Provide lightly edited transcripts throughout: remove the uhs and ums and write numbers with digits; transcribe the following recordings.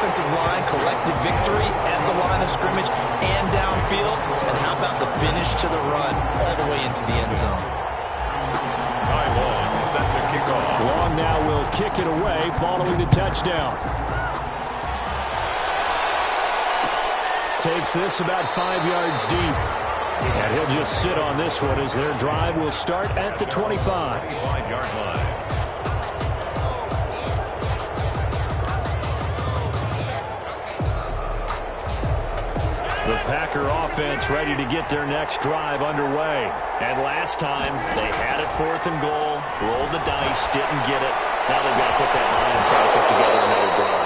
offensive line, collected victory at the line of scrimmage and downfield. And how about the finish to the run all the way into the end zone? Ty Long set to kick off. Long now will kick it away following the touchdown. Takes this about 5 yards deep. And he'll just sit on this one as their drive will start at the 25. 5-yard line. The Packer offense ready to get their next drive underway. And last time, they had it 4th and goal, rolled the dice, didn't get it. Now they've got to put that behind and try to put together another drive.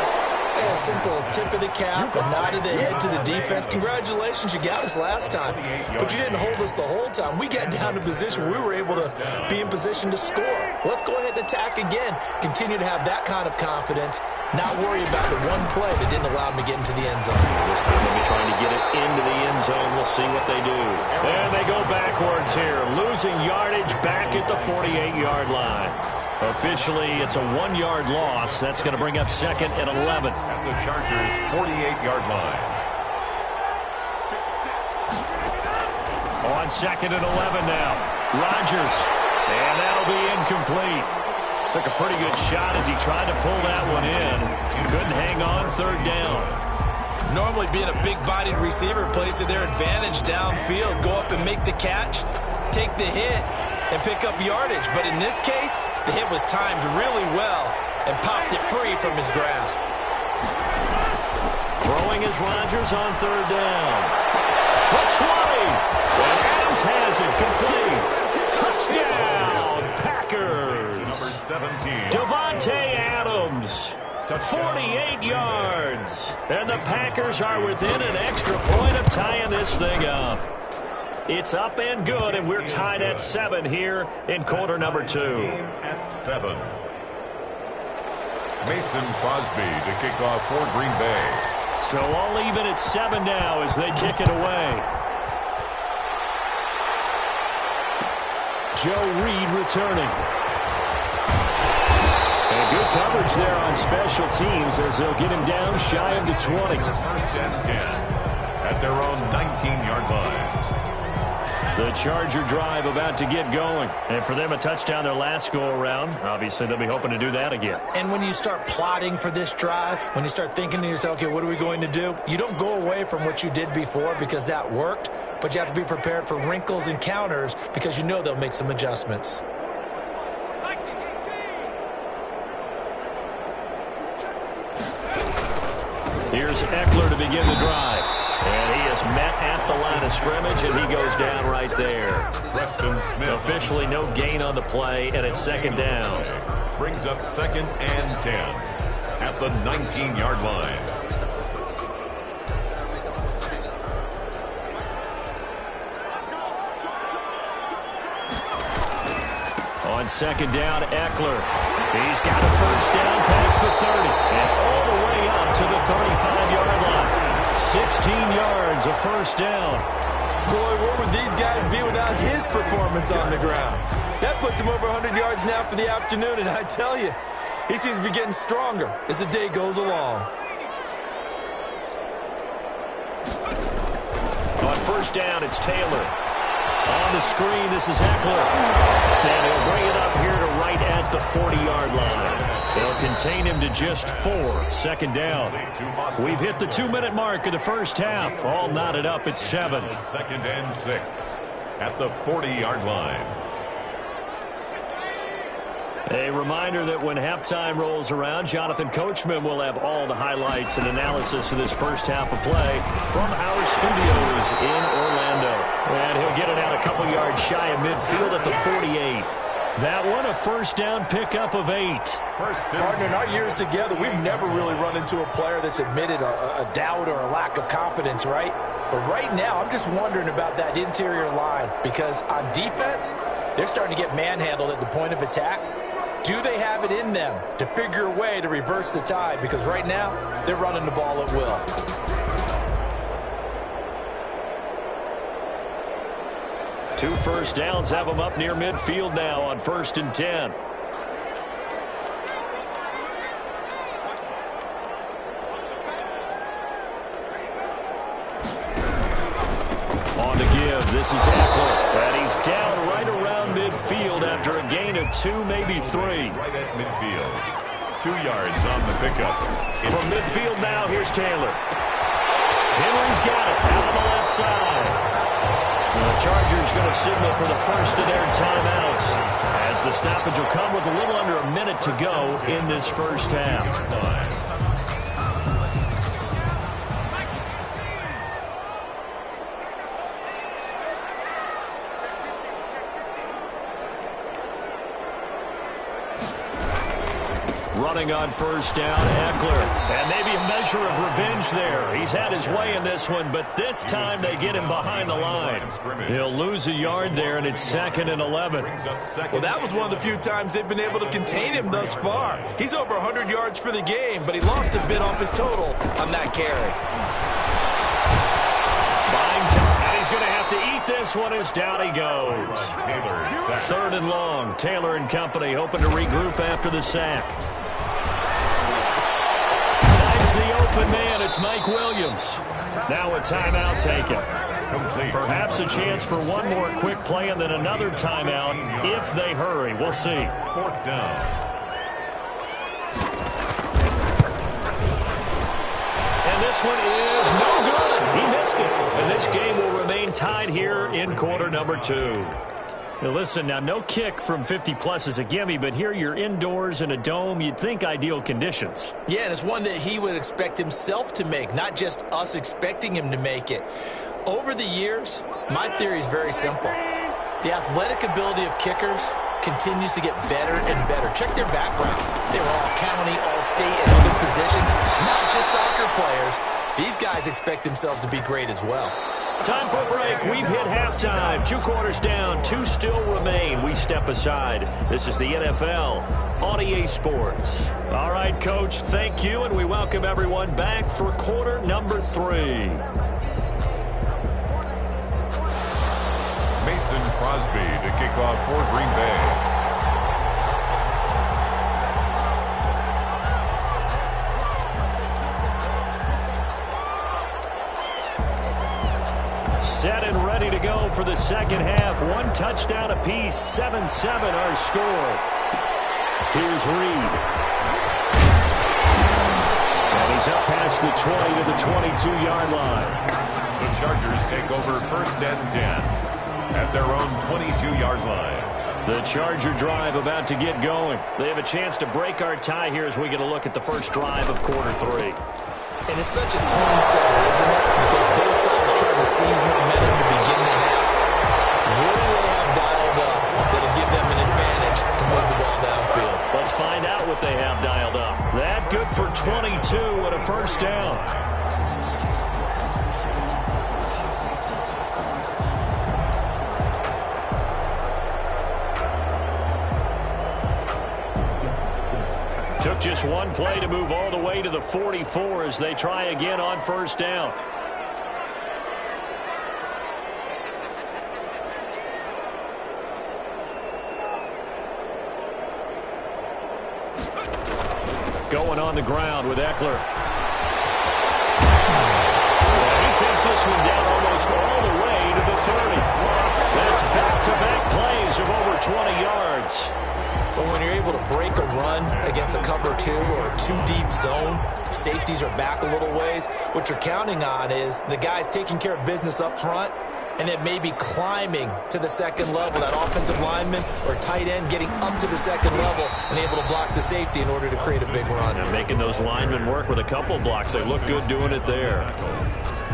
A simple tip of the cap, a nod of the head to the defense. Congratulations, you got us last time. But you didn't hold us the whole time. We got down to position where we were able to be in position to score. Let's go ahead and attack again. Continue to have that kind of confidence. Not worry about the one play that didn't allow them to get into the end zone. This time they'll be trying to get it into the end zone. We'll see what they do. And they go backwards here, losing yardage back at the 48-yard line. Officially, it's a 1-yard loss. That's going to bring up 2nd and 11. At the Chargers' 48-yard line. On 2nd and 11 now. Rodgers. And that'll be incomplete. Took a pretty good shot as he tried to pull that one in. Couldn't hang on 3rd down. Normally being a big-bodied receiver plays to their advantage downfield. Go up and make the catch, take the hit, and pick up yardage. But in this case, the hit was timed really well and popped it free from his grasp. Throwing is Rodgers on 3rd down. The 20. And Adams has it complete. Touchdown, Packers. Number 17. Devontae Adams. 48 yards. And the Packers are within an extra point of tying this thing up. It's up and good, and we're tied at 7 here in quarter number 2. At 7. Mason Crosby to kick off for Green Bay. So all even at 7 now as they kick it away. Joe Reed returning. And good coverage there on special teams as they'll get him down shy of the 20. 1st and 10 at their own 19-yard line. The Charger drive about to get going. And for them, a touchdown their last go-around. Obviously, they'll be hoping to do that again. And when you start plotting for this drive, when you start thinking to yourself, okay, what are we going to do? You don't go away from what you did before because that worked, but you have to be prepared for wrinkles and counters because you know they'll make some adjustments. Here's Eckler to begin the drive. And he is met at the line of scrimmage, and he goes down right there. Preston Smith. Officially no gain on the play, and it's 2nd down. Brings up 2nd and 10 at the 19-yard line. On 2nd down, Eckler. He's got a 1st down past the 30 and all the way up to the 35-yard line. 16 yards, a 1st down. Boy, where would these guys be without his performance on the ground? That puts him over 100 yards now for the afternoon, and I tell you, he seems to be getting stronger as the day goes along. On 1st down, it's Taylor. On the screen, this is Eckler. And he'll bring it up here to right at the 40-yard line. They'll contain him to just 4. 2nd down. We've hit the 2-minute mark of the first half. All knotted up at 7. 2nd and 6 at the 40-yard line. A reminder that when halftime rolls around, Jonathan Coachman will have all the highlights and analysis of this first half of play from our studios in Orlando. And he'll get it out a couple yards shy of midfield at the 48. That one, a 1st down pickup of 8. Partner, in our years together, we've never really run into a player that's admitted a doubt or a lack of confidence, right? But right now, I'm just wondering about that interior line because on defense, they're starting to get manhandled at the point of attack. Do they have it in them to figure a way to reverse the tide? Because right now, they're running the ball at will. Two 1st downs have them up near midfield now on 1st and 10. to give. This is Eckler. And he's down right around midfield after a gain of 2, maybe 3. Right at midfield. 2 yards on the pickup. From midfield now, here's Taylor. Henry's got it out on the left side. The Chargers going to signal for the first of their timeouts, as the stoppage will come with a little under a minute to go in this first half. Running on first down, Eckler. And maybe a measure of revenge there. He's had his way in this one, but this time they get him behind the line. He'll lose a yard there, and it's 2nd and 11. Well, that was one of the few times they've been able to contain him thus far. He's over 100 yards for the game, but he lost a bit off his total on that carry. And he's going to have to eat this one as down he goes. 3rd and long. Taylor and company hoping to regroup after the sack. The open man, it's Mike Williams. Now a timeout taken. Perhaps a chance for one more quick play and then another timeout if they hurry. We'll see. 4th down. And this one is no good. He missed it. And this game will remain tied here in quarter number 2. Now listen, now no kick from 50-plus is a gimme, but here you're indoors in a dome. You'd think ideal conditions. Yeah, and it's one that he would expect himself to make, not just us expecting him to make it. Over the years, my theory is very simple. The athletic ability of kickers continues to get better and better. Check their backgrounds. They were all county, all state, and other positions, not just soccer players. These guys expect themselves to be great as well. Time for a break. We've hit halftime. 2 quarters down. 2 still remain. We step aside. This is the NFL on EA Sports. All right, Coach, thank you, and we welcome everyone back for quarter number 3. Mason Crosby to kick off for Green Bay. Set and ready to go for the second half. 1 touchdown apiece, 7-7 our score. Here's Reed. And he's up past the 20 to the 22-yard line. The Chargers take over 1st and 10 at their own 22-yard line. The Charger drive about to get going. They have a chance to break our tie here as we get a look at the first drive of quarter 3. And it's such a tone setter, isn't it? Because both sides trying to seize momentum to begin the half. What do they have dialed up that'll give them an advantage to move the ball downfield? Let's find out what they have dialed up. That good for 22 and a first down. Took just 1 play to move all the way to the 44 as they try again on first down. Going on the ground with Eckler. And he takes this one down almost all the way to the 30. That's back-to-back plays of over 20 yards. But when you're able to break a run against a cover 2 or a 2-deep zone, safeties are back a little ways. What you're counting on is the guys taking care of business up front and then maybe climbing to the second level, that offensive lineman or tight end getting up to the second level and able to block the safety in order to create a big run. And making those linemen work with a couple blocks. They look good doing it there.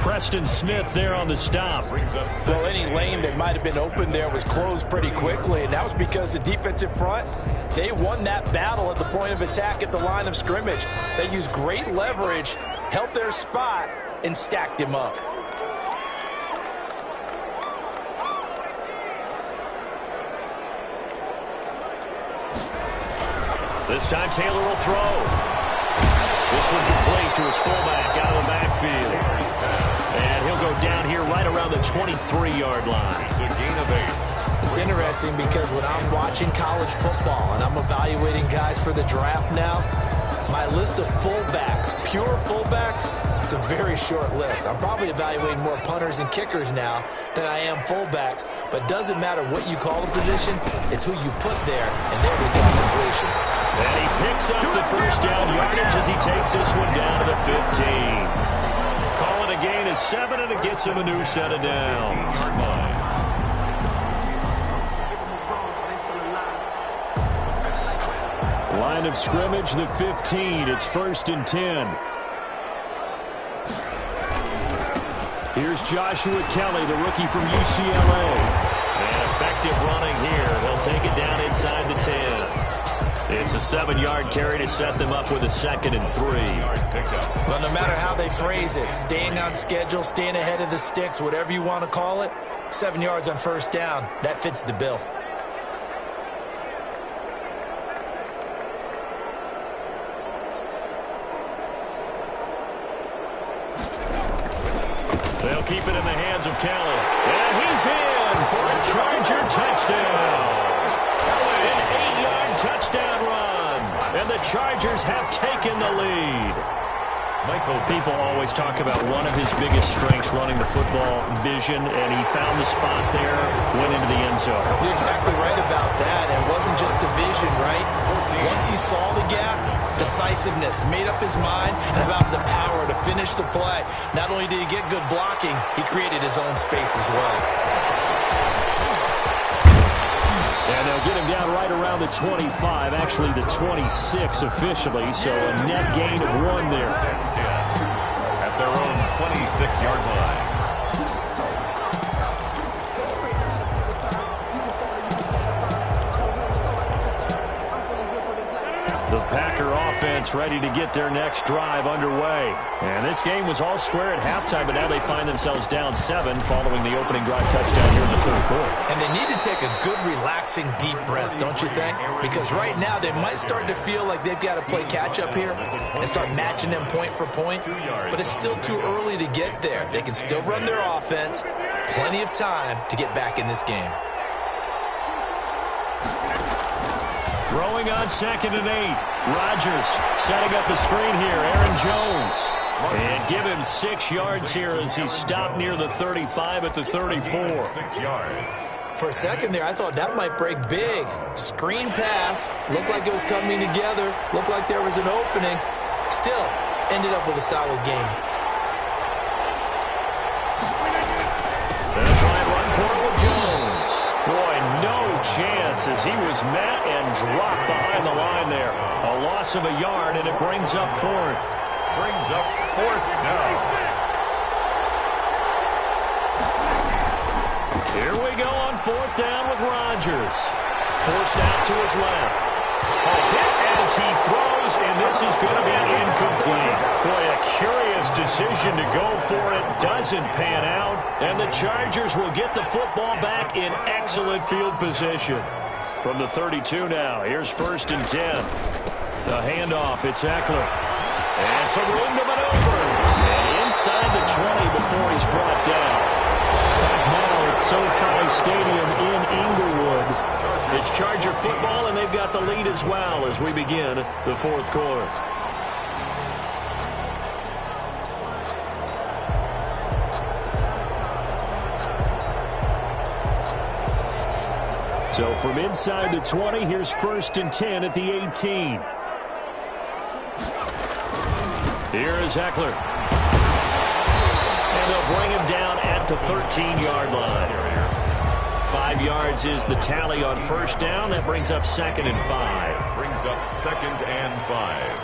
Preston Smith there on the stop. Well, any lane that might have been open there was closed pretty quickly, and that was because the defensive front, they won that battle at the point of attack at the line of scrimmage. They used great leverage, held their spot, and stacked him up. This time Taylor will throw. This one complete to his fullback out of the backfield. And he'll go down here right around the 23-yard line. It's a gain of 8. It's interesting because when I'm watching college football and I'm evaluating guys for the draft now, my list of fullbacks, pure fullbacks, it's a very short list. I'm probably evaluating more punters and kickers now than I am fullbacks, but doesn't matter what you call the position, it's who you put there, and there is a completion. And he picks up the first down yardage as he takes this one down to the 15. Call it a gain of 7, and it gets him a new set of downs. Line of scrimmage, the 15. It's 1st and 10. Here's Joshua Kelly, the rookie from UCLA. And effective running here. He'll take it down inside the 10. It's a 7-yard carry to set them up with a 2nd and 3. Well, no matter how they phrase it, staying on schedule, staying ahead of the sticks, whatever you want to call it, 7 yards on 1st down, that fits the bill. They'll keep it in the hands of Kelly. And he's in for a Charger touchdown. An 8-yard touchdown run. And the Chargers have taken the lead. People always talk about one of his biggest strengths running the football, vision, and he found the spot there, went into the end zone. You're exactly right about that. It wasn't just the vision, right? Once he saw the gap, decisiveness, made up his mind, and about the power to finish the play. Not only did he get good blocking, he created his own space as well. And they'll get him down right around the 25, actually the 26 officially, so a net gain of 1 there. At their own 26-yard line. The Packer offense ready to get their next drive underway. And this game was all square at halftime, but now they find themselves down 7 following the opening drive touchdown here in the 3rd quarter. And they need to take a good, relaxing, deep breath, don't you think? Because right now they might start to feel like they've got to play catch-up here and start matching them point for point. But it's still too early to get there. They can still run their offense. Plenty of time to get back in this game. Throwing on 2nd and 8. Rodgers setting up the screen here. Aaron Jones. And give him 6 yards here as he's stopped near the 35 at the 34. 6 yards. For a second there, I thought that might break big. Screen pass. Looked like it was coming together. Looked like there was an opening. Still, ended up with a solid game. They'll try and run for it with Jones. Boy, no chance as he was met and dropped behind the line there. A loss of a yard, and it brings up 4th. Brings up 4th down. Here we go on 4th down with Rodgers. Forced out to his left. A hit as he throws, and this is going to be incomplete. Boy, a curious decision to go for it. Doesn't pan out, and the Chargers will get the football back in excellent field position. From the 32 now, here's 1st and 10. The handoff, it's Eckler. And some room to maneuver. And inside the 20 before he's brought down. Now it's SoFi Stadium in Inglewood. It's Charger football, and they've got the lead as well as we begin the 4th quarter. So from inside the 20, here's 1st and 10 at the 18. Here is Eckler. And they'll bring him down at the 13-yard line. 5 yards is the tally on 1st down. That brings up 2nd and 5. Brings up 2nd and 5.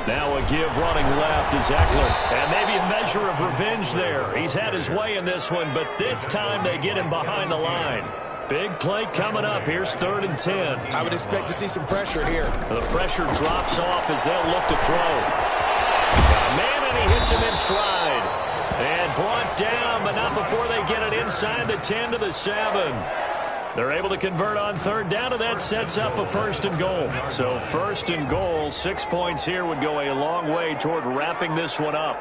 Now a give running left is Eckler. And maybe a measure of revenge there. He's had his way in this one, but this time they get him behind the line. Big play coming up. Here's 3rd and 10. I would expect to see some pressure here. The pressure drops off as they'll look to throw. Got a man, and he hits him in stride. And brought down, but not before they get it inside the 10 to the 7. They're able to convert on 3rd down, and that sets up a 1st and goal. So 1st and goal, 6 points here would go a long way toward wrapping this one up.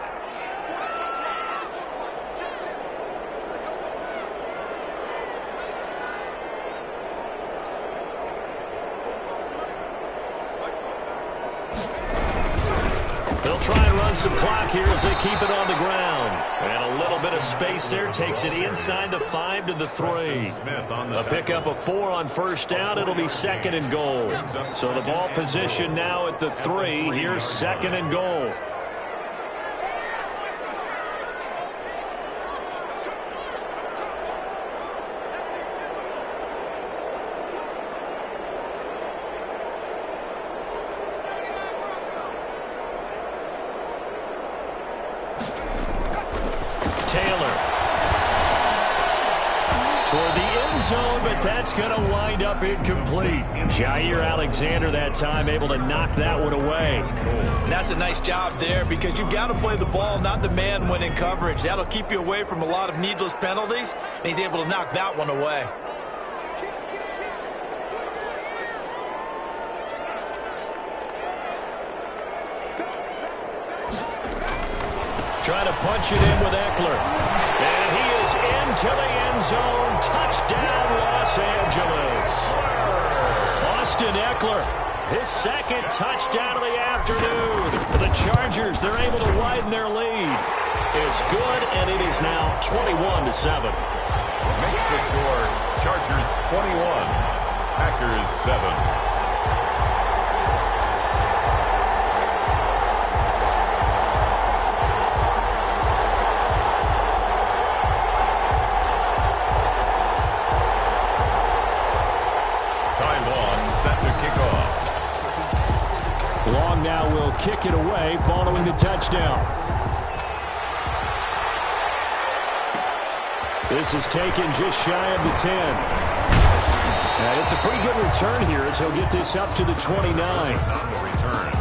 They'll try and run some clock here as they keep it on the ground. And a little bit of space there takes it inside the 5 to the 3. A pickup of 4 on first down. It'll be 2nd and goal. So the ball position now at the 3. Here's 2nd and goal. But that's going to wind up incomplete. Jair Alexander that time able to knock that one away. And that's a nice job there because you've got to play the ball, not the man when in coverage. That'll keep you away from a lot of needless penalties, and he's able to knock that one away. Trying to punch it in with Eckler. And he is into the end zone. Touchdown, Los Angeles. Austin Eckler, his 2nd touchdown of the afternoon. For the Chargers, they're able to widen their lead. It's good, and it is now 21-7. Makes the score Chargers 21, Packers 7. Long now will kick it away following the touchdown. This is taken just shy of the 10. And it's a pretty good return here as he'll get this up to the 29. On the return,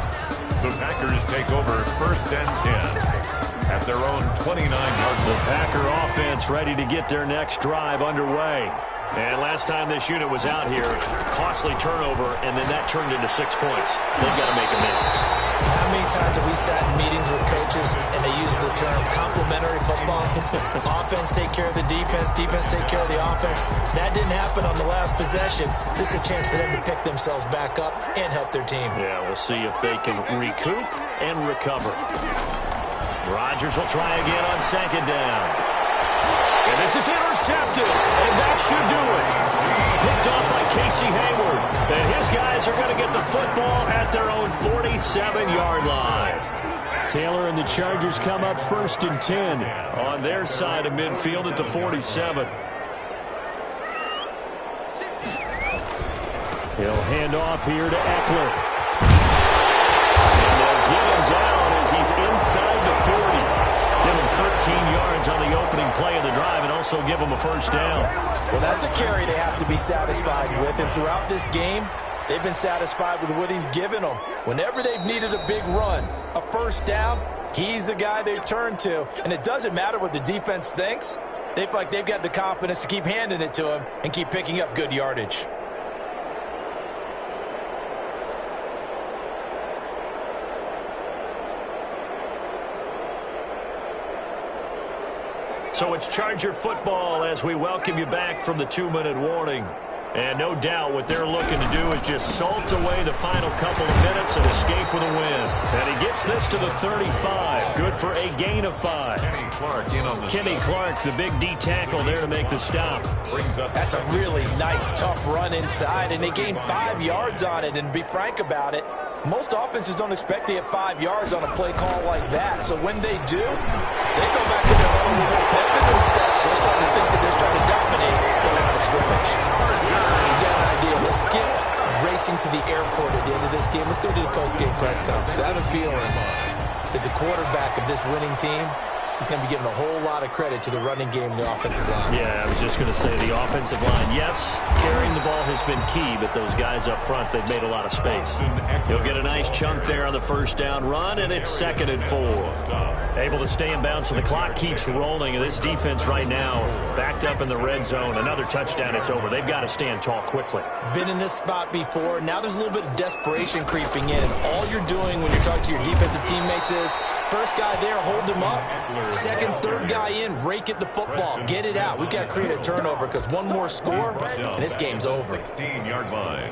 the Packers take over 1st and 10 at their own 29-yard line. The Packer offense ready to get their next drive underway. And last time this unit was out here, costly turnover, and then that turned into 6 points. They've got to make amends. How many times have we sat in meetings with coaches and they use the term complementary football? Offense take care of the defense, defense take care of the offense. That didn't happen on the last possession. This is a chance for them to pick themselves back up and help their team. Yeah, we'll see if they can recoup and recover. Rodgers will try again on 2nd down. And this is intercepted, and that should do it. Picked off by Casey Hayward. And his guys are going to get the football at their own 47-yard line. Taylor and the Chargers come up 1st and 10 on their side of midfield at the 47. He'll hand off here to Eckler. And they'll get him down as he's inside the 40. Give him 13 yards on the opening play of the drive and also give him a 1st down. Well, that's a carry they have to be satisfied with. And throughout this game, they've been satisfied with what he's given them. Whenever they've needed a big run, a 1st down, he's the guy they've turned to. And it doesn't matter what the defense thinks. They feel like they've got the confidence to keep handing it to him and keep picking up good yardage. So it's Charger football as we welcome you back from the 2-minute warning. And no doubt what they're looking to do is just salt away the final couple of minutes and escape with a win. And he gets this to the 35. Good for a gain of 5. Kenny Clark, the big D tackle there to make the stop. That's a really nice, tough run inside, and they gained 5 yards on it. And to be frank about it, most offenses don't expect to get 5 yards on a play call like that. So when they do, they go back to the huddle with their pep in their steps. They're starting to think that they're starting to dominate the line of scrimmage. You got an idea. Let's skip racing to the airport at the end of this game. Let's go to the post-game press conference. I have a feeling that the quarterback of this winning team is going to be giving a whole lot of credit to the running game and the offensive line. Yeah, I was just going to say the offensive line, yes, carrying the ball has been key, but those guys up front, they've made a lot of space. He'll get a nice chunk there on the 1st down run, and it's 2nd and 4. Able to stay in bounds, so the clock keeps rolling, and this defense right now backed up in the red zone. Another touchdown, it's over. They've got to stand tall quickly. Been in this spot before. Now there's a little bit of desperation creeping in, and all you're doing when you're talking to your defensive teammates is, first guy there, hold him up. 2nd, 3rd guy in, rake at the football. Get it out. We've got to create a turnover because one more score, and this game's over. 16-yard line.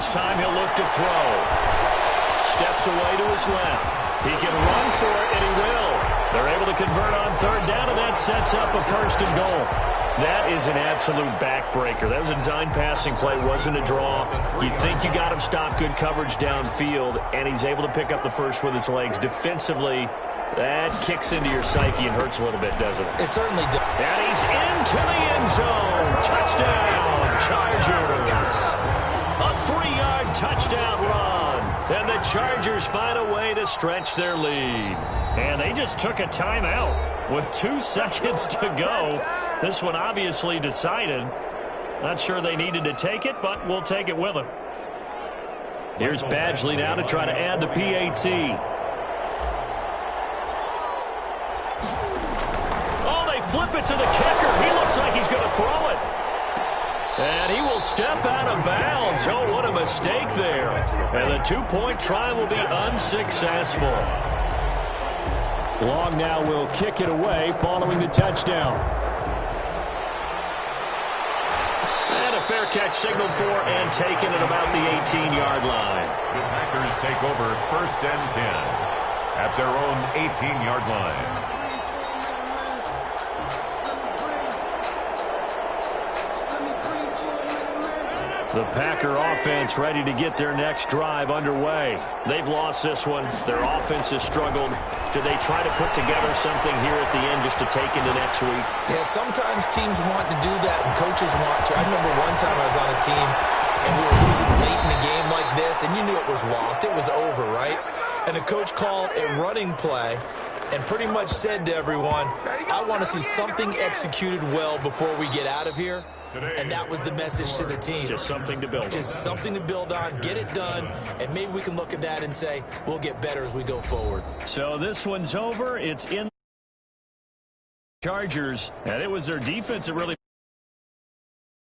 This time he'll look to throw. Steps away to his left. He can run for it, and he will. They're able to convert on third down, and that sets up a 1st and goal. That is an absolute backbreaker. That was a design passing play, wasn't a draw. You think you got him stopped, good coverage downfield, and he's able to pick up the first with his legs. Defensively, that kicks into your psyche and hurts a little bit, doesn't it? It certainly does. And he's into the end zone. Touchdown, Chargers. A 3-yard touchdown run. And the Chargers find a way to stretch their lead. And they just took a timeout with 2 seconds to go. This one obviously decided. Not sure they needed to take it, but we'll take it with them. Here's Badgley now to try to add the PAT. Oh, they flip it to the kicker. He looks like he's going to throw it. And he will step out of bounds. Oh, what a mistake there. And the 2-point try will be unsuccessful. Long now will kick it away following the touchdown. And a fair catch signaled for and taken at about the 18-yard line. The Packers take over 1st and 10 at their own 18-yard line. The Packer offense ready to get their next drive underway. They've lost this one. Their offense has struggled. Do they try to put together something here at the end just to take into next week? Yeah, sometimes teams want to do that, and coaches want to. I remember one time I was on a team, and we were losing late in the game like this, and you knew it was lost. It was over, right? And the coach called a running play and pretty much said to everyone, I want to see something executed well before we get out of here. And that was the message to the team. Just something to build on. Just something to build on, get it done, and maybe we can look at that and say, we'll get better as we go forward. So this one's over. It's in Chargers, and it was their defense that really